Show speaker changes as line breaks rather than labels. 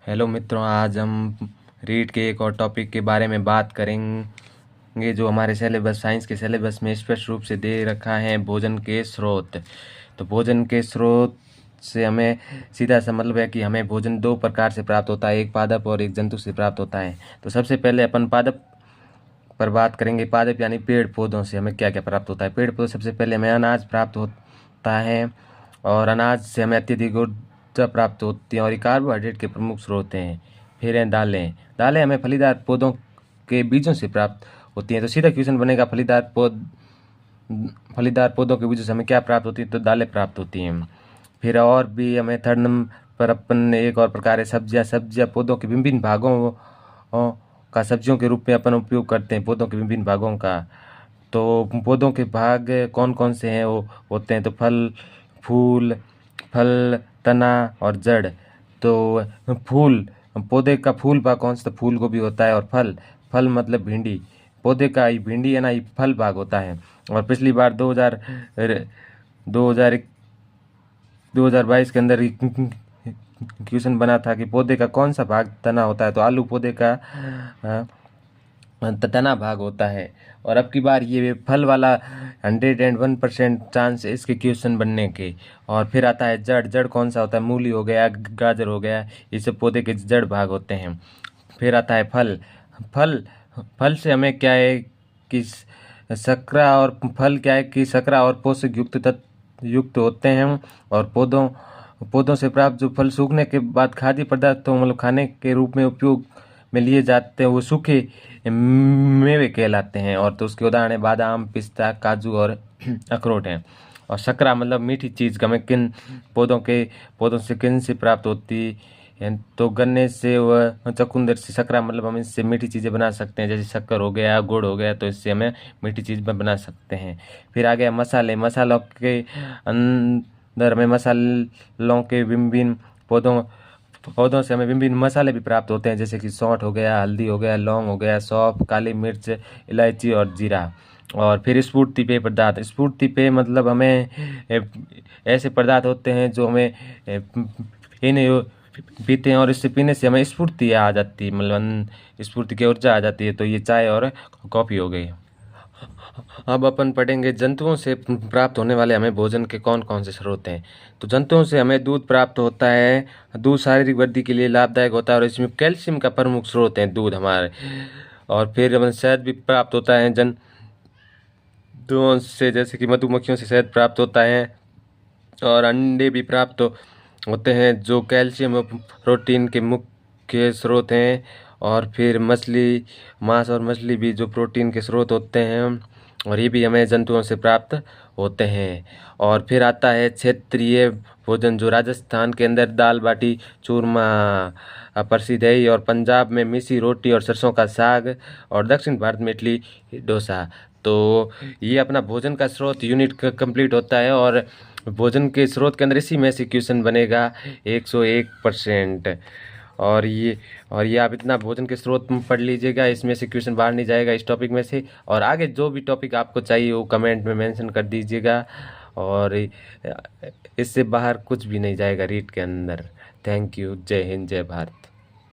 Hello मित्रों, आज हम रीड के एक और टॉपिक के बारे में बात करेंगे जो हमारे सिलेबस साइंस के सिलेबस में स्पष्ट रूप से दे रखा है, भोजन के स्रोत। तो भोजन के स्रोत से हमें सीधा सा मतलब है कि हमें भोजन दो प्रकार से प्राप्त होता है, एक पादप और एक जंतु से प्राप्त होता है। तो सबसे पहले अपन पादप पर बात करेंगे। पादप यानी पेड़ पौधों से हमें क्या क्या प्राप्त होता है। पेड़ पौधे सबसे पहले हमें अनाज प्राप्त होता है और अनाज से हमें अत्यधिक ऊर्जा प्राप्त होती है और ये कार्बोहाइड्रेट के प्रमुख स्रोत हैं। फिर हैं दालें। दालें हमें फलीदार पौधों के बीजों से प्राप्त होती हैं। तो सीधा क्वेश्चन बनेगा, फलीदार पौधों के बीजों से हमें क्या प्राप्त होती है, तो दालें प्राप्त होती हैं। फिर और भी हमें थर्ड नंबर पर अपन एक और प्रकार है सब्जियां। सब्जियां पौधों के विभिन्न भागों का सब्जियों के रूप में अपन उपयोग करते हैं, पौधों के विभिन्न भागों का। तो पौधों के भाग कौन कौन से हैं, वो होते हैं तो फल, तना और जड़। तो फूल, पौधे का फूल भाग कौन सा, तो फूल गोभी होता है। और फल मतलब भिंडी, पौधे का ये भिंडी है ना, ये फल भाग होता है। और पिछली बार 2022 के अंदर क्वेश्चन बना था कि पौधे का कौन सा भाग तना होता है, तो आलू पौधे का तना भाग होता है। और अब की बार ये फल वाला 101% चांस है इसके क्वेश्चन बनने के। और फिर आता है जड़। जड़ कौन सा होता है, मूली हो गया, गाजर हो गया, ये सब पौधे के जड़ भाग होते हैं। फिर आता है फल। फल फल से हमें क्या है कि शकरा और फल क्या है कि शकरा और पोषक युक्त तत्व युक्त होते हैं। और पौधों से प्राप्त जो फल सूखने के बाद खाद्य पदार्थों मतलब खाने के रूप में उपयोग में लिए जाते हैं, वो सूखे मेवे कहलाते हैं। और तो उसके उदाहरण है बादाम, पिस्ता, काजू और अखरोट हैं। और शकरा मतलब मीठी चीज़ हमें पौधों से किन से प्राप्त होती है, तो गन्ने से व चुकंदर से। शकरा मतलब हम इससे मीठी चीज़ें बना सकते हैं, जैसे शक्कर हो गया, गुड़ हो गया, तो इससे हमें मीठी चीज़ बना सकते हैं। फिर आ गया मसाले। मसालों के अंदर हमें मसालों के विभिन्न पौधों से हमें विभिन्न मसाले भी प्राप्त होते हैं, जैसे कि सौंठ हो गया, हल्दी हो गया, लौंग हो गया, सौंफ, काली मिर्च, इलायची और जीरा। और फिर स्फूर्ति पेय पदार्थ। स्फूर्ति पेय मतलब हमें ऐसे पदार्थ होते हैं जो हमें पीने पीते हैं और इससे पीने से हमें स्फूर्ति आ जाती है, मतलब स्फूर्ति की ऊर्जा आ जाती है। तो ये चाय और कॉफ़ी हो गई। अब अपन पढ़ेंगे जंतुओं से प्राप्त होने वाले हमें भोजन के कौन कौन से स्रोत हैं। तो जंतुओं से हमें दूध प्राप्त होता है। दूध शारीरिक वृद्धि के लिए लाभदायक होता है और इसमें कैल्शियम का प्रमुख स्रोत है दूध हमारे। और फिर हमें शहद भी प्राप्त होता है जंतुओं से, जैसे कि मधुमक्खियों से शहद प्राप्त होता है। और अंडे भी प्राप्त होते हैं जो कैल्शियम और प्रोटीन के मुख्य स्रोत हैं। और फिर मांस और मछली भी जो प्रोटीन के स्रोत होते हैं, और ये भी हमें जंतुओं से प्राप्त होते हैं। और फिर आता है क्षेत्रीय भोजन, जो राजस्थान के अंदर दाल बाटी चूरमा प्रसिद्ध है, और पंजाब में मिसी रोटी और सरसों का साग, और दक्षिण भारत में इडली डोसा। तो ये अपना भोजन का स्रोत यूनिट कंप्लीट होता है। और भोजन के स्रोत के अंदर इसी में से क्वेश्चन बनेगा 101%। और ये आप इतना भोजन के स्रोत पढ़ लीजिएगा, इसमें से क्वेश्चन बाहर नहीं जाएगा इस टॉपिक में से। और आगे जो भी टॉपिक आपको चाहिए वो कमेंट में मेंशन कर दीजिएगा, और इससे बाहर कुछ भी नहीं जाएगा रीड के अंदर। Thank you. जय हिंद, जय भारत।